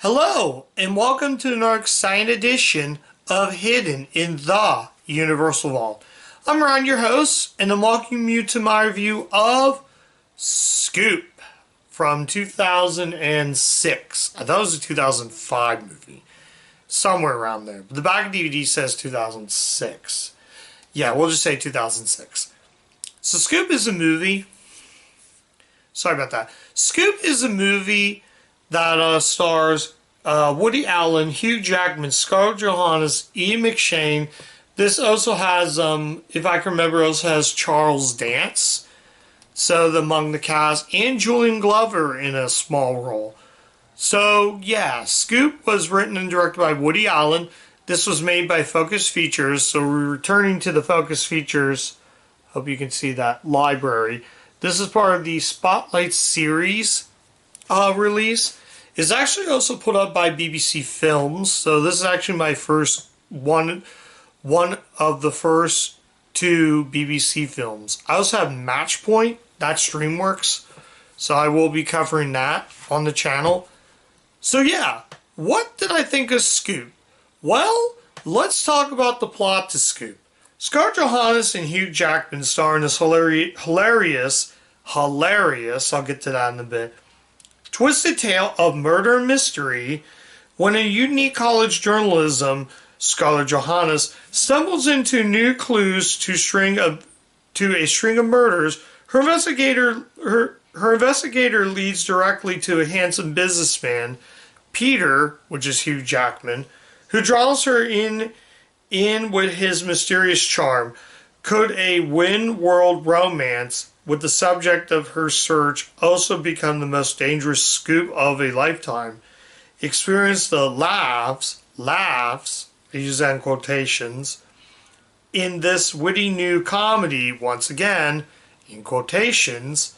Hello, and welcome to another exciting edition of Hidden in the Universal Vault. I'm Ron, your host, and I'm welcoming you to my review of Scoop from 2006. I thought it was a 2005 movie, somewhere around there. But the back of DVD says 2006. Yeah, we'll just say 2006. So Scoop is a movie. Sorry about that. Scoop is a movie that stars Woody Allen, Hugh Jackman, Scarlett Johansson, Ian McShane. This also has, if I can remember, also has Charles Dance. So among the cast, and Julian Glover in a small role. So yeah, Scoop was written and directed by Woody Allen. This was made by Focus Features. So we're returning to the Focus Features. Hope you can see that library. This is part of the Spotlight series release. Is actually also put up by BBC Films. So this is actually my first one of the first two BBC films. I also have Matchpoint, that's DreamWorks. So I will be covering that on the channel. So yeah, what did I think of Scoop? Well, let's talk about the plot to Scoop. Scarlett Johansson and Hugh Jackman star in this hilarious, I'll get to that in a bit, twisted tale of murder and mystery when a unique college journalism, Scarlett Johansson, stumbles into new clues to a string of murders. Her investigator leads directly to a handsome businessman, Peter, which is Hugh Jackman, who draws her in with his mysterious charm. Could a world romance with the subject of her search also become the most dangerous scoop of a lifetime? Experience the laughs, I use that in quotations, in this witty new comedy, once again, in quotations,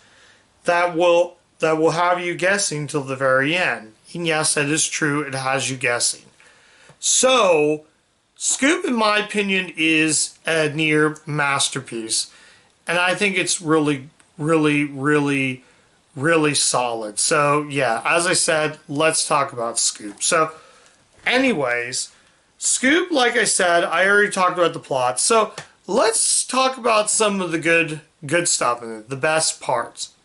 that will have you guessing till the very end. And yes, that is true, it has you guessing. So, Scoop, in my opinion, is a near masterpiece. And I think it's really, really, really, really solid. So, yeah, as I said, let's talk about Scoop. So, anyways, Scoop, like I said, I already talked about the plot. So, let's talk about some of the good stuff in it, the best parts.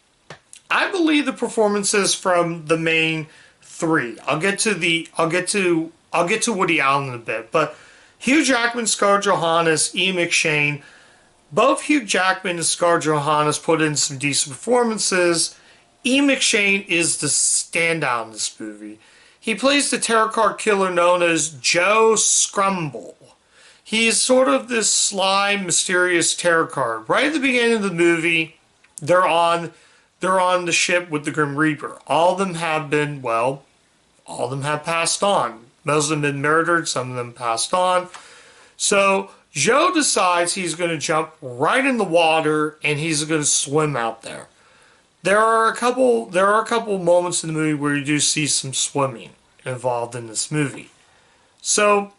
I believe the performances from the main three. I'll get to Woody Allen in a bit, but Hugh Jackman, Scarlett Johansson, Ian McShane. Both Hugh Jackman and Scarlett Johansson put in some decent performances. Ian McShane is the standout in this movie. He plays the tarot card killer known as Joe Scrumble. He's sort of this sly, mysterious tarot card. Right at the beginning of the movie, they're on the ship with the Grim Reaper. All of them have passed on. Most of them have been murdered, some of them passed on. So Joe decides he's going to jump right in the water and he's going to swim out there. There are a couple moments in the movie where you do see some swimming involved in this movie. So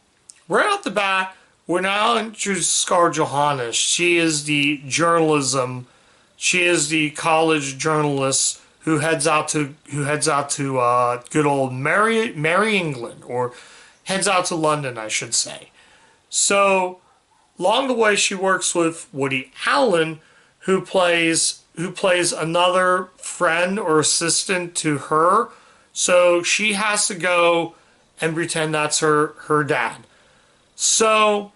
right off the bat, we're now introduced to Scarlett Johansson. She is the college journalist who heads out to good old Merry England, or heads out to London, I should say. So along the way, she works with Woody Allen, who plays another friend or assistant to her. So she has to go and pretend that's her dad. So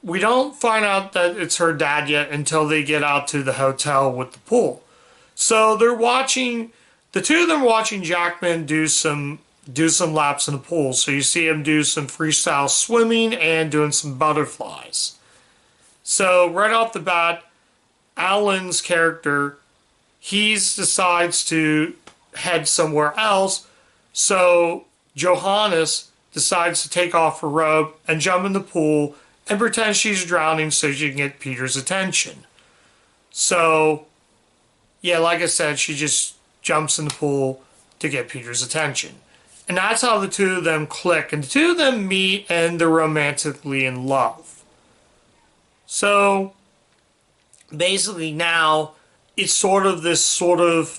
we don't find out that it's her dad yet until they get out to the hotel with the pool. So the two of them are watching Jackman do some laps in the pool. So you see him do some freestyle swimming and doing some butterflies. So right off the bat, Alan's character, he decides to head somewhere else. So Johannes decides to take off her robe and jump in the pool and pretend she's drowning so she can get Peter's attention. So, yeah, like I said, she just jumps in the pool to get Peter's attention. And that's how the two of them click. And the two of them meet and they're romantically in love. So, basically now, it's sort of this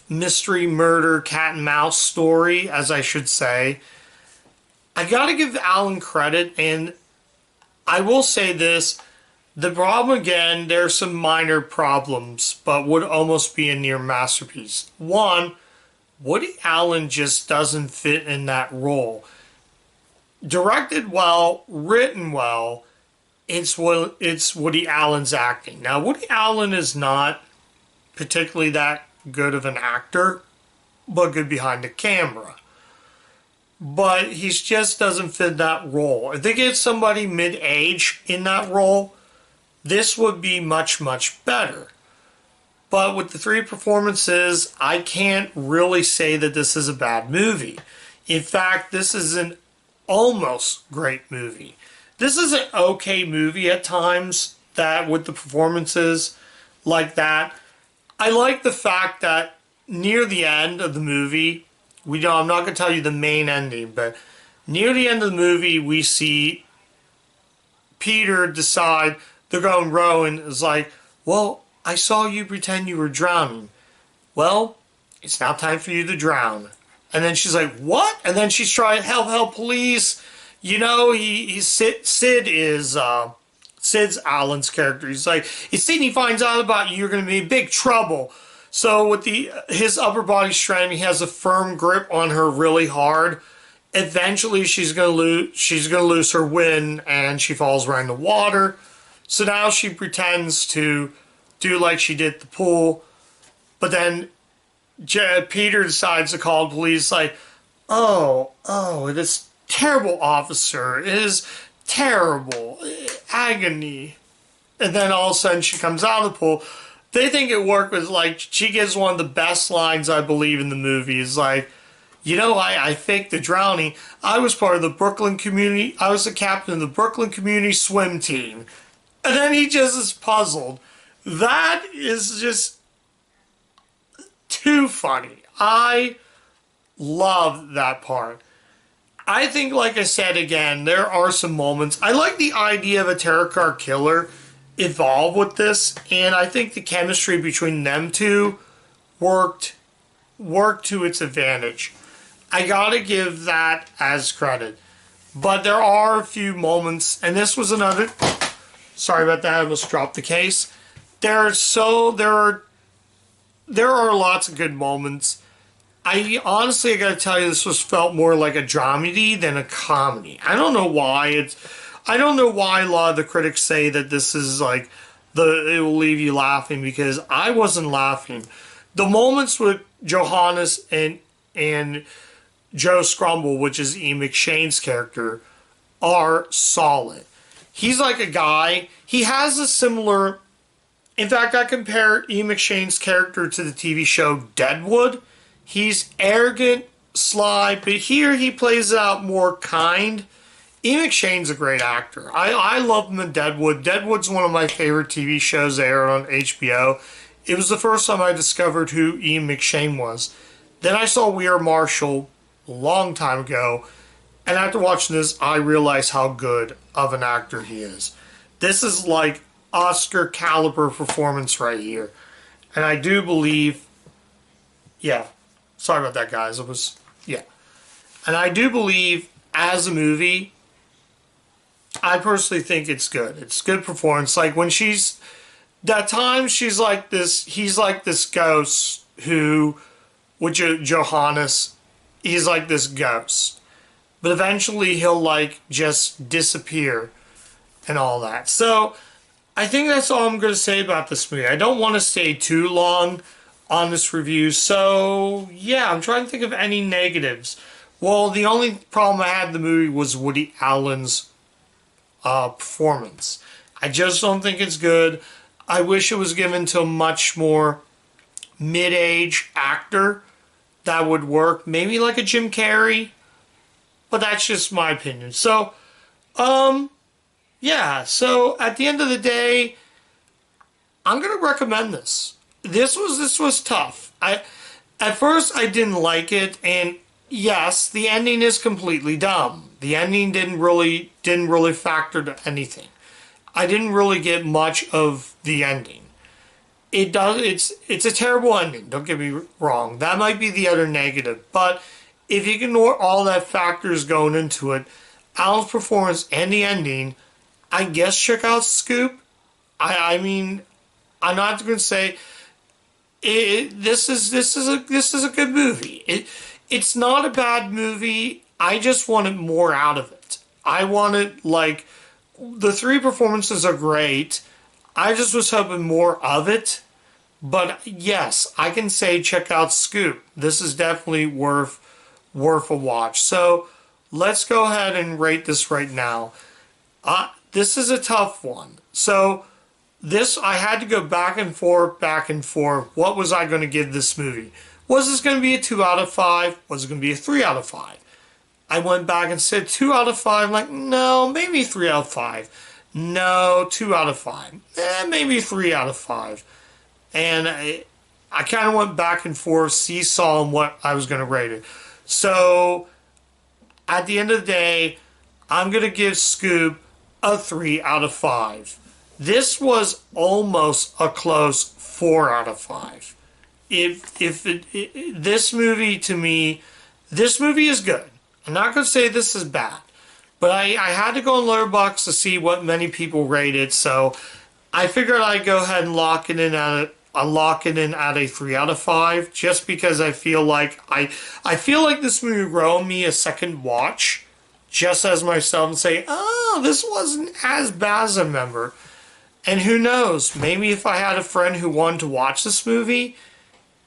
mystery murder cat and mouse story, as I should say. I gotta give Alan credit, and I will say this. The problem, again, there's some minor problems, but would almost be a near masterpiece. One, Woody Allen just doesn't fit in that role. Directed well, written well, it's Woody Allen's acting. Now, Woody Allen is not particularly that good of an actor, but good behind the camera. But he just doesn't fit that role. If they get somebody mid-age in that role, this would be much, much better. But with the three performances, I can't really say that this is a bad movie. In fact, this is an almost great movie. This is an okay movie at times, that with the performances like that. I like the fact that near the end of the movie, I'm not going to tell you the main ending, but near the end of the movie, we see Peter decide they're going rowing. Is like, well, I saw you pretend you were drowning. Well, it's now time for you to drown. And then she's like, what? And then she's trying, help, police. You know, Sid is Sid's Alan's character. He's like, if Sidney finds out about you, you're going to be in big trouble. So with his upper body strength, he has a firm grip on her really hard. Eventually, she's going to lose her wind, and she falls right in the water. So now she pretends to do like she did at the pool, but then Peter decides to call the police. Like, oh, this terrible officer is terrible, agony. And then all of a sudden she comes out of the pool. They think it worked with, like, she gives one of the best lines, I believe, in the movie. Is like, you know, I faked the drowning. I was part of the Brooklyn community. I was the captain of the Brooklyn community swim team. And then he just is puzzled. That is just too funny. I love that part. I think, like I said again, there are some moments. I like the idea of a tarot card killer evolve with this, and I think the chemistry between them two worked to its advantage. I gotta give that as credit. But there are a few moments, and this was another. Sorry about that. I almost dropped the case. There are lots of good moments. I gotta tell you, this felt more like a dramedy than a comedy. I don't know why a lot of the critics say that this is like it will leave you laughing, because I wasn't laughing. The moments with Johannes and Joe Scrumble, which is Ian McShane's character, are solid. He's like a guy. He has a similar. In fact, I compare Ian McShane's character to the TV show Deadwood. He's arrogant, sly, but here he plays it out more kind. Ian McShane's a great actor. I love him in Deadwood. Deadwood's one of my favorite TV shows that aired on HBO. It was the first time I discovered who Ian McShane was. Then I saw We Are Marshall a long time ago, and after watching this, I realized how good of an actor he is. This is like Oscar caliber performance right here. And I do believe, sorry about that, guys. And I do believe, as a movie, I personally think it's good. It's good performance. Like when he's like this ghost who, with Johannes, he's like this ghost. But eventually he'll like just disappear and all that. So I think that's all I'm going to say about this movie. I don't want to stay too long on this review. So yeah, I'm trying to think of any negatives. Well, the only problem I had in the movie was Woody Allen's performance. I just don't think it's good. I wish it was given to a much more mid-age actor that would work. Maybe like a Jim Carrey. But that's just my opinion. So, yeah. So at the end of the day, I'm gonna recommend this. This was tough. At first I didn't like it, and yes, the ending is completely dumb. The ending didn't really factor to anything. I didn't really get much of the ending. It's a terrible ending. Don't get me wrong. That might be the other negative, but if you ignore all that factors going into it, Alan's performance and the ending, I guess check out Scoop. I mean, I'm not going to say this is a good movie. It's not a bad movie. I just wanted more out of it. I wanted, like, the three performances are great. I just was hoping more of it. But yes, I can say check out Scoop. This is definitely worth a watch. So let's go ahead and rate this right now. This is a tough one. So this, I had to go back and forth, back and forth. What was I going to give this movie? Was this going to be a 2 out of 5? Was it going to be a 3 out of 5? I went back and said 2 out of 5. Like, no, maybe 3 out of 5. No, 2 out of 5. Maybe 3 out of 5. And I kind of went back and forth, seesaw on what I was going to rate it. So at the end of the day, I'm going to give Scoop a 3 out of 5. This was almost a close 4 out of 5. This movie, to me, this movie is good. I'm not going to say this is bad, but I had to go on Letterboxd to see what many people rate it, so I figured I'd go ahead and lock it in at a 3 out of 5, just because I feel like I feel like this movie will grow me a second watch, just as myself, and say, oh, this wasn't as bad as I remember. And who knows, maybe if I had a friend who wanted to watch this movie,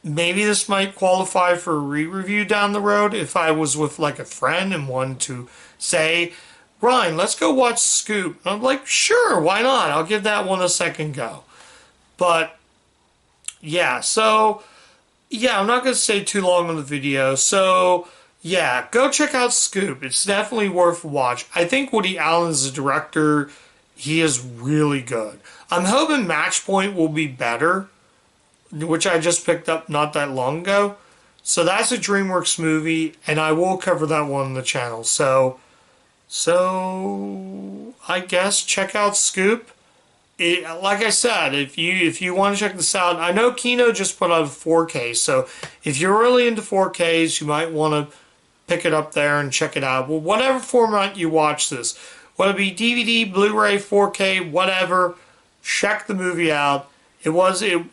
maybe this might qualify for a re-review down the road if I was with like a friend and wanted to say, Ryan, let's go watch Scoop. And I'm like, sure, why not? I'll give that one a second go. But yeah, so yeah, I'm not going to stay too long on the video. So yeah, go check out Scoop. It's definitely worth a watch. I think Woody Allen as a director, he is really good. I'm hoping Match Point will be better, which I just picked up not that long ago. So that's a DreamWorks movie, and I will cover that one on the channel. So I guess check out Scoop. Like I said, if you want to check this out, I know Kino just put out a 4K, so if you're really into 4Ks, you might want to pick it up there and check it out. Well, whatever format you watch this, whether it be DVD, Blu-ray, 4K, whatever, check the movie out. It was a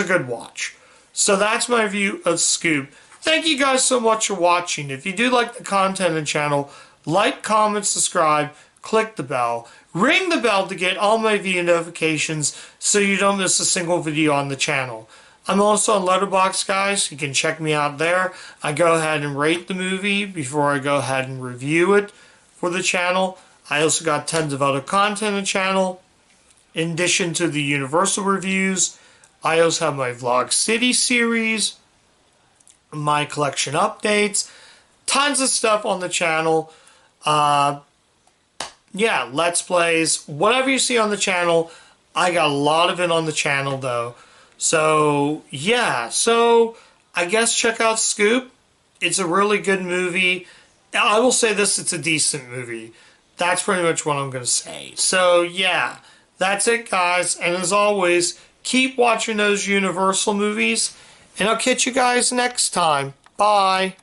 good watch. So that's my view of Scoop. Thank you guys so much for watching. If you do like the content of the channel, like, comment, subscribe, click the bell, ring the bell to get all my video notifications so you don't miss a single video on the channel. I'm also on Letterboxd, guys. You can check me out there. I go ahead and rate the movie before I go ahead and review it for the channel. I also got tons of other content on the channel. In addition to the Universal reviews, I also have my Vlog City series, my collection updates, tons of stuff on the channel. Yeah, Let's Plays, whatever you see on the channel, I got a lot of it on the channel though. So, yeah, so I guess check out Scoop. It's a really good movie. I will say this, it's a decent movie. That's pretty much what I'm going to say. So, yeah, that's it, guys. And as always, keep watching those Universal movies. And I'll catch you guys next time. Bye.